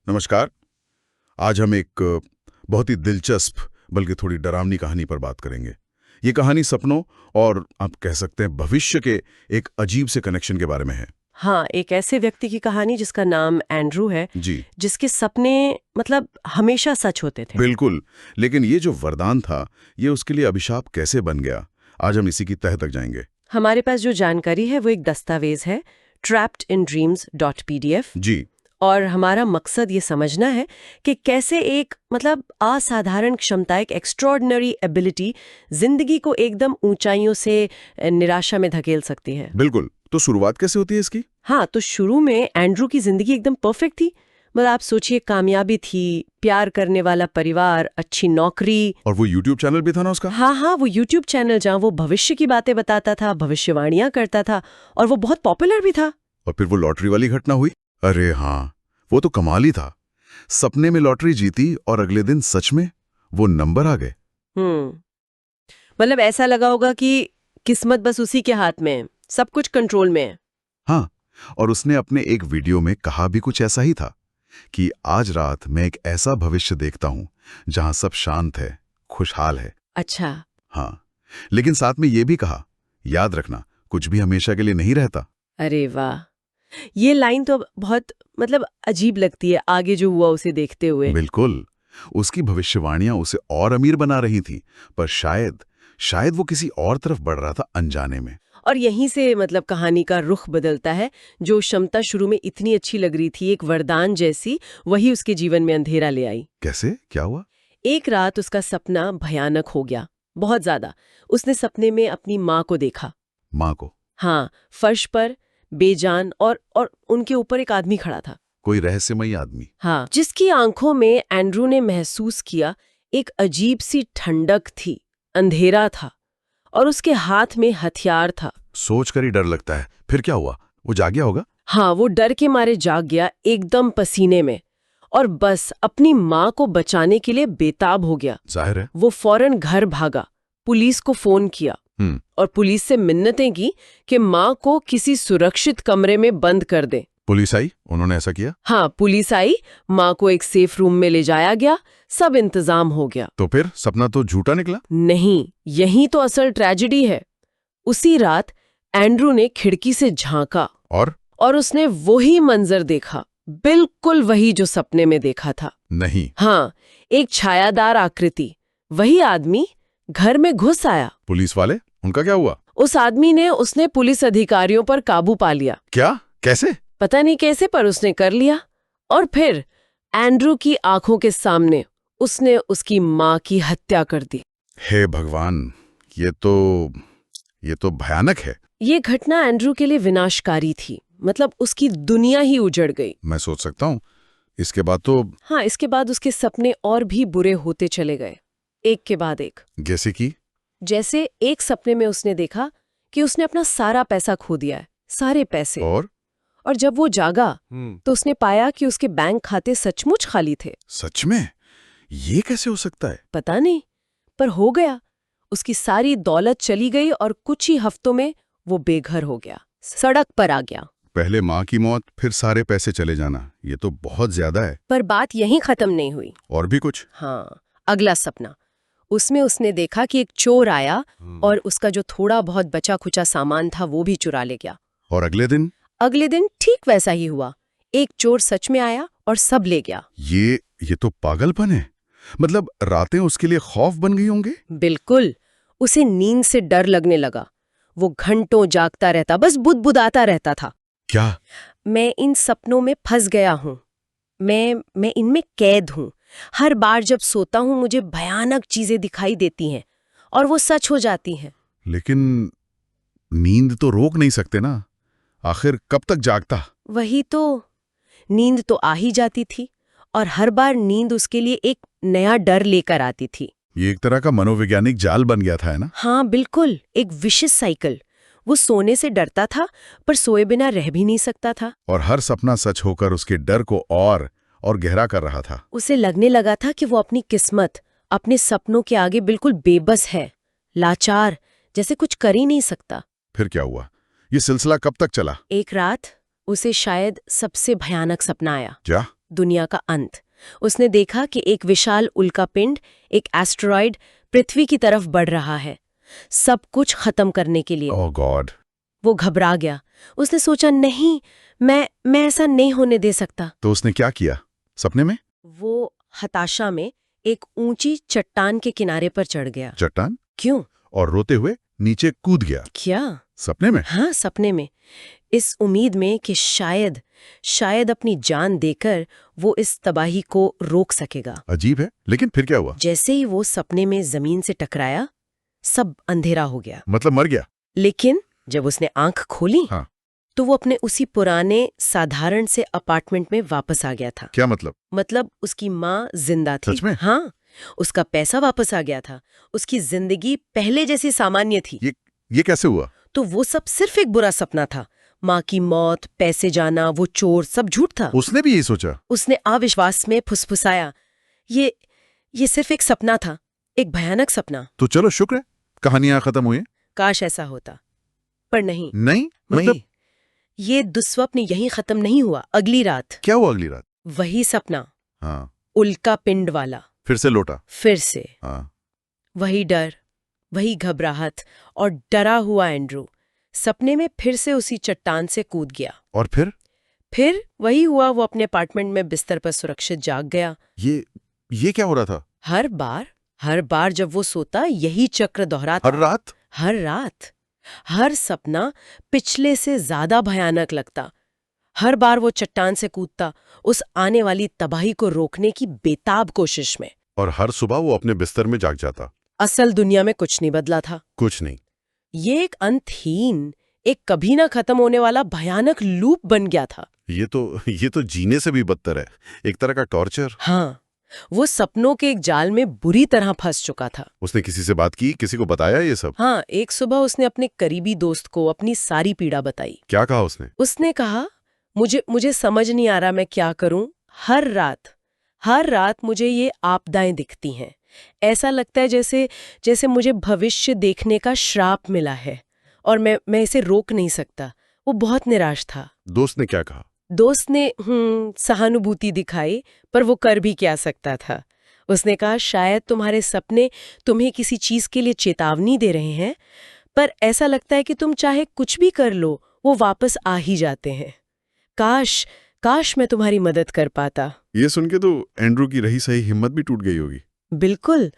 नमस्कार। आज हम एक बहुत ही दिलचस्प बल्कि थोड़ी डरावनी कहानी पर बात करेंगे। ये कहानी सपनों और आप कह सकते हैं भविष्य के एक अजीब से कनेक्शन के बारे में है। हाँ, एक ऐसे व्यक्ति की कहानी जिसका नाम एंड्रू है, जी जिसके सपने हमेशा सच होते थे। बिल्कुल। लेकिन ये जो वरदान था, ये उसके लिए अभिशाप कैसे बन गया, आज हम इसी की तह तक जाएंगे। हमारे पास जो जानकारी है वो एक दस्तावेज है, trappedindreams.pdf। जी और हमारा मकसद ये समझना है कि कैसे एक असाधारण क्षमता, एक एक्स्ट्रॉर्डिनरी एबिलिटी जिंदगी को एकदम ऊंचाइयों से निराशा में धकेल सकती है। बिल्कुल। तो शुरुआत कैसे होती है इसकी? हाँ, तो शुरू में एंड्रू की जिंदगी एकदम परफेक्ट थी। आप सोचिए, कामयाबी थी, प्यार करने वाला परिवार, अच्छी नौकरी। और वो YouTube चैनल भी था ना उसका? हाँ, वो YouTube चैनल जहाँ वो भविष्य की बातें बताता था, भविष्यवाणियां करता था, और वो बहुत पॉपुलर भी था। और फिर वो लॉटरी वाली घटना हुई। अरे हाँ, वो तो कमाल ही था। सपने में लॉटरी जीती और अगले दिन सच में वो नंबर आ गए। ऐसा लगा होगा कि किस्मत बस उसी के हाथ में है, सब कुछ कंट्रोल में है। हाँ, और उसने अपने एक वीडियो में कहा भी कुछ ऐसा ही था कि आज रात मैं एक ऐसा भविष्य देखता हूं जहां सब शांत है, खुशहाल है। अच्छा। हाँ, लेकिन साथ में ये भी कहा, याद रखना कुछ भी हमेशा के लिए नहीं रहता। अरे वाह, ये लाइन तो बहुत अजीब लगती है आगे जो हुआ उसे देखते हुए। बिल्कुल। उसकी भविष्यवाणियां उसे और अमीर बना रही थी, पर शायद वो किसी और तरफ बढ़ रहा था अनजाने में। और यहीं से कहानी का रुख बदलता है। जो क्षमता शुरू में इतनी अच्छी लग रही थी, एक वरदान जैसी, वही उसके जीवन में अंधेरा ले आई। कैसे? क्या हुआ? एक रात उसका सपना भयानक हो गया, बहुत ज्यादा। उसने सपने में अपनी माँ को देखा। माँ को? हाँ, फर्श पर बेजान, और उनके ऊपर एक आदमी खड़ा था। कोई रहस्यमयी आदमी? हाँ, जिसकी आंखों में एंड्रू ने महसूस किया एक अजीब सी ठंडक थी, अंधेरा था, और उसके हाथ में हथियार था। सोचकर ही डर लगता है। फिर क्या हुआ? वो जाग गया होगा? हाँ, वो डर के मारे जाग गया, एकदम पसीने में, और बस अपनी माँ को बचाने के लिए बेताब हो गया। जाहिर है। वो फौरन घर भागा, पुलिस को फोन किया, और पुलिस से मिन्नतें की कि माँ को किसी सुरक्षित कमरे में बंद कर दे। पुलिस आई? उन्होंने ऐसा किया? हाँ, पुलिस आई, माँ को एक सेफ रूम में ले जाया गया, सब इंतजाम हो गया। तो फिर सपना तो झूठा निकला? नहीं, यही तो असल ट्रेजेडी है। उसी रात एंड्रू ने खिड़की से झांका, और उसने वही मंजर देखा, बिल्कुल वही जो सपने में देखा था। नहीं। हाँ, एक छायादार आकृति, वही आदमी घर में घुस आया। पुलिस वाले? उनका क्या हुआ? उस आदमी ने उसने पुलिस अधिकारियों पर काबू पा लिया। क्या? कैसे? पता नहीं कैसे, पर उसने कर लिया। और फिर एंड्रू की आंखों के सामने उसने उसकी माँ की हत्या कर दी। हे भगवान, ये तो भयानक है। ये घटना एंड्रू के लिए विनाशकारी थी। उसकी दुनिया ही उजड़ गई। मैं सोच सकता हूँ। इसके बाद तो? हाँ, इसके बाद उसके सपने और भी बुरे होते चले गए, एक के बाद एक। जैसे कि? जैसे एक सपने में उसने देखा कि उसने अपना सारा पैसा खो दिया है, सारे पैसे। और जब वो जागा तो उसने पाया कि उसके बैंक खाते सचमुच खाली थे। सच में? ये कैसे हो सकता है? पता नहीं, पर हो गया। उसकी सारी दौलत चली गई और कुछ ही हफ्तों में वो बेघर हो गया, सड़क पर आ गया। पहले माँ की मौत, फिर सारे पैसे चले जाना, ये तो बहुत ज्यादा है। पर बात यहीं खत्म नहीं हुई। और भी कुछ? हाँ, अगला सपना। उसमें उसने देखा कि एक चोर आया और उसका जो थोड़ा बहुत बचा खुचा सामान था वो भी चुरा ले गया। और अगले दिन? अगले दिन ठीक वैसा ही हुआ। एक चोर सच में आया और सब ले गया। ये तो पागलपन है। रातें उसके लिए खौफ बन गई होंगे? बिल्कुल। उसे नींद से डर लगने लगा। वो घंटों जागता रहता, बस बुदबुदाता रहता था। क्या? मैं इन सपनों में फंस गया हूँ, मैं इनमें कैद हूँ। हर बार जब सोता हूँ मुझे भयानक चीजें दिखाई देती हैं और वो सच हो जाती हैं। लेकिन नींद तो रोक नहीं सकते ना, आखिर कब तक जागता? वही तो, नींद तो आ ही जाती थी, और हर बार नींद उसके लिए एक नया डर लेकर आती थी। ये एक तरह का मनोवैज्ञानिक जाल बन गया था, है ना? हाँ बिल्कुल, एक विशिष्ट साइकिल। वो सोने से डरता था, पर सोए बिना रह भी नहीं सकता था। और हर सपना सच होकर उसके डर को और गहरा कर रहा था। उसे लगने लगा था कि वो अपनी किस्मत, अपने सपनों के आगे बिल्कुल बेबस है, लाचार, जैसे कुछ कर ही नहीं सकता। फिर क्या हुआ? ये सिलसिला कब तक चला? एक रात उसे शायद सबसे भयानक सपना आया। क्या? दुनिया का अंत। उसने देखा कि एक विशाल उल्कापिंड, एक एस्टेरॉयड पृथ्वी की तरफ बढ़ रहा है, सब कुछ खत्म करने के लिए। ओह गॉड। वो घबरा गया। उसने सोचा, नहीं, मैं ऐसा नहीं होने दे सकता। तो उसने क्या किया सपने में? वो हताशा में एक ऊंची चट्टान के किनारे पर चढ़ गया। चट्टान? क्यों? और रोते हुए नीचे कूद गया। क्या? सपने में? हाँ, सपने में। इस उम्मीद में कि शायद अपनी जान देकर वो इस तबाही को रोक सकेगा। अजीब है, लेकिन फिर क्या हुआ? जैसे ही वो सपने में जमीन से टकराया, सब अंधेरा हो गया। मतलब मर गया? लेकिन जब उसने आंख खोली, हाँ। तो वो अपने उसी पुराने साधारण से अपार्टमेंट में वापस आ गया था। क्या मतलब? मतलब उसकी माँ जिंदा थी। सच में? हाँ, उसका पैसा वापस आ गया था। उसकी जिंदगी पहले जैसी सामान्य थी। ये कैसे हुआ? तो वो सब सिर्फ एक बुरा सपना था। माँ की मौत, पैसे जाना, वो चोर, सब झूठ था। उसने भी यही सोचा? उसने अविश्वास में फुसफुसाया, ये सिर्फ एक सपना था, एक भयानक सपना। तो चलो शुक्र है कहानियां खत्म हुई। काश ऐसा होता, पर नहीं। नहीं मतलब? ये दुस्वप्न यहीं खत्म नहीं हुआ। अगली रात। क्या हुआ अगली रात? वही सपना। हाँ। उल्का पिंड वाला। फिर से लौटा? फिर से। हाँ। वही डर, वही घबराहट और डरा हुआ एंड्रू सपने में फिर से उसी चट्टान से कूद गया। और फिर वही हुआ। वो अपने अपार्टमेंट में बिस्तर पर सुरक्षित जाग गया। ये क्या हो रहा था? हर बार जब वो सोता, यही चक्र दोहराता। हर रात हर सपना पिछले से ज्यादा भयानक लगता। हर बार वो चट्टान से कूदता, उस आने वाली तबाही को रोकने की बेताब कोशिश में। और हर सुबह वो अपने बिस्तर में जाग जाता। असल दुनिया में कुछ नहीं बदला था। कुछ नहीं। ये एक अंतहीन, एक कभी ना खत्म होने वाला भयानक लूप बन गया था। ये तो जीने से भी बदतर है, एक तरह का टॉर्चर। हाँ, वो सपनों के एक जाल में बुरी तरह फंस चुका था। उसने किसी से बात की, किसी को बताया ये सब? हाँ, एक सुबह उसने अपने करीबी दोस्त को अपनी सारी पीड़ा बताई। क्या कहा उसने? उसने कहा, मुझे समझ नहीं आ रहा मैं क्या करूं। हर रात मुझे ये आपदाएं दिखती हैं। ऐसा लगता है जैसे मुझे भविष्य देखने का श्राप मिला है और मैं इसे रोक नहीं सकता। वो बहुत निराश था। दोस्त ने क्या कहा? दोस्त ने सहानुभूति दिखाई, पर वो कर भी क्या सकता था। उसने कहा, शायद तुम्हारे सपने तुम्हें किसी चीज के लिए चेतावनी दे रहे हैं, पर ऐसा लगता है कि तुम चाहे कुछ भी कर लो, वो वापस आ ही जाते हैं। काश मैं तुम्हारी मदद कर पाता। ये सुन के तो एंड्रू की रही सही हिम्मत भी टूट गई होगी। बिल्कुल।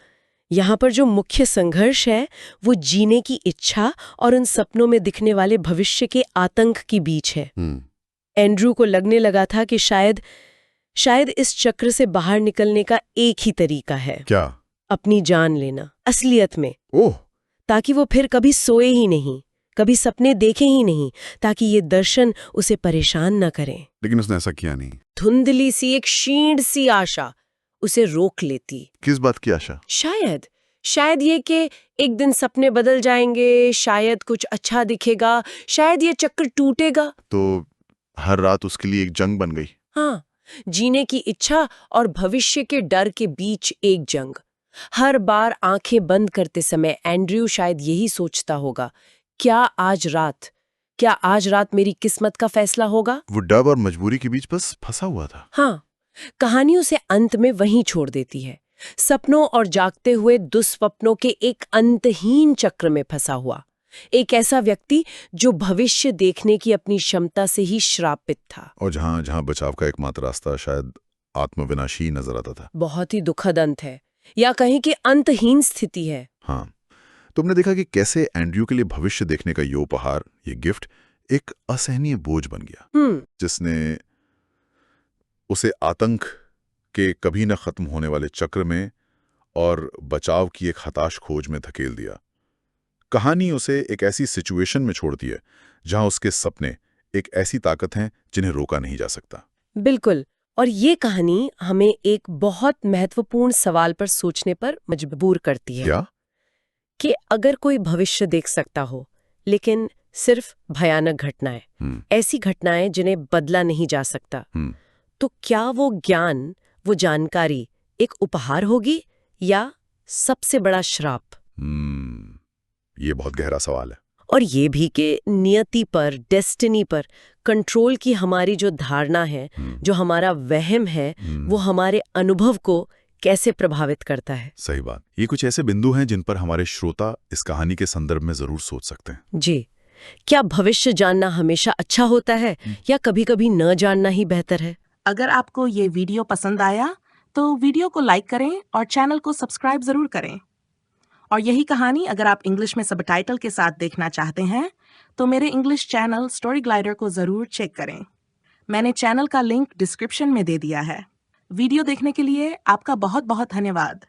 यहाँ पर जो मुख्य संघर्ष है, वो जीने की इच्छा और उन सपनों में दिखने वाले भविष्य के आतंक के बीच है। एंड्रू को लगने लगा था कि शायद इस चक्र से बाहर निकलने का एक ही तरीका है। क्या? अपनी जान लेना, असलियत में। ओह! ताकि वो फिर कभी सोए ही नहीं, कभी सपने देखे ही नहीं, ताकि ये दर्शन उसे परेशान न करें। लेकिन उसने ऐसा किया नहीं। धुंधली सी एक क्षीण सी आशा उसे रोक लेती। किस बात की आशा? शायद ये कि एक दिन सपने बदल जाएंगे, शायद कुछ अच्छा दिखेगा, शायद ये चक्र टूटेगा। तो हर रात उसके लिए एक जंग बन गई। हाँ, जीने की इच्छा और भविष्य के डर के बीच एक जंग। हर बार आंखें बंद करते समय एंड्रयू शायद यही सोचता होगा, क्या आज रात मेरी किस्मत का फैसला होगा? वो डर और मजबूरी के बीच बस फंसा हुआ था। हाँ, कहानी उसे अंत में वहीं छोड़ देती है, सपनों और जागते हुए दुस्वप्नों के एक अंतहीन चक्र में फंसा हुआ। एक ऐसा व्यक्ति जो भविष्य देखने की अपनी क्षमता से ही श्रापित था। और जहां बचाव का एकमात्र रास्ता शायद आत्मविनाशी नजर आता था। बहुत ही दुखद अंत है, या कहीं कि अंतहीन स्थिति है। हाँ, तुमने देखा कि कैसे एंड्रयू के लिए भविष्य देखने का ये उपहार, ये गिफ्ट एक असहनीय बोझ बन गया, जिसने उसे आतंक के कभी न खत्म होने वाले चक्र में और बचाव की एक हताश खोज में धकेल दिया। कहानी उसे एक ऐसी सिचुएशन में छोड़ती है जहां उसके सपने एक ऐसी ताकत हैं जिन्हें रोका नहीं जा सकता। बिल्कुल। और ये कहानी हमें एक बहुत महत्वपूर्ण सवाल पर सोचने पर मजबूर करती है। क्या? कि अगर कोई भविष्य देख सकता हो, लेकिन सिर्फ भयानक घटनाएं, ऐसी घटनाएं जिन्हें बदला नहीं जा सकता, तो क्या वो ज्ञान, वो जानकारी एक उपहार होगी या सबसे बड़ा श्राप? ये बहुत गहरा सवाल है। और ये भी कि नियति पर, डेस्टिनी पर कंट्रोल की हमारी जो धारणा है, जो हमारा वहम है, वो हमारे अनुभव को कैसे प्रभावित करता है। सही बात। ये कुछ ऐसे बिंदु हैं जिन पर हमारे श्रोता इस कहानी के संदर्भ में जरूर सोच सकते हैं। जी, क्या भविष्य जानना हमेशा अच्छा होता है या कभी-कभी न जानना ही बेहतर है? अगर आपको ये वीडियो पसंद आया तो वीडियो को लाइक करें और चैनल को सब्सक्राइब जरूर करें। और यही कहानी अगर आप इंग्लिश में सबटाइटल के साथ देखना चाहते हैं तो मेरे इंग्लिश चैनल स्टोरी ग्लाइडर को जरूर चेक करें। मैंने चैनल का लिंक डिस्क्रिप्शन में दे दिया है। वीडियो देखने के लिए आपका बहुत बहुत धन्यवाद।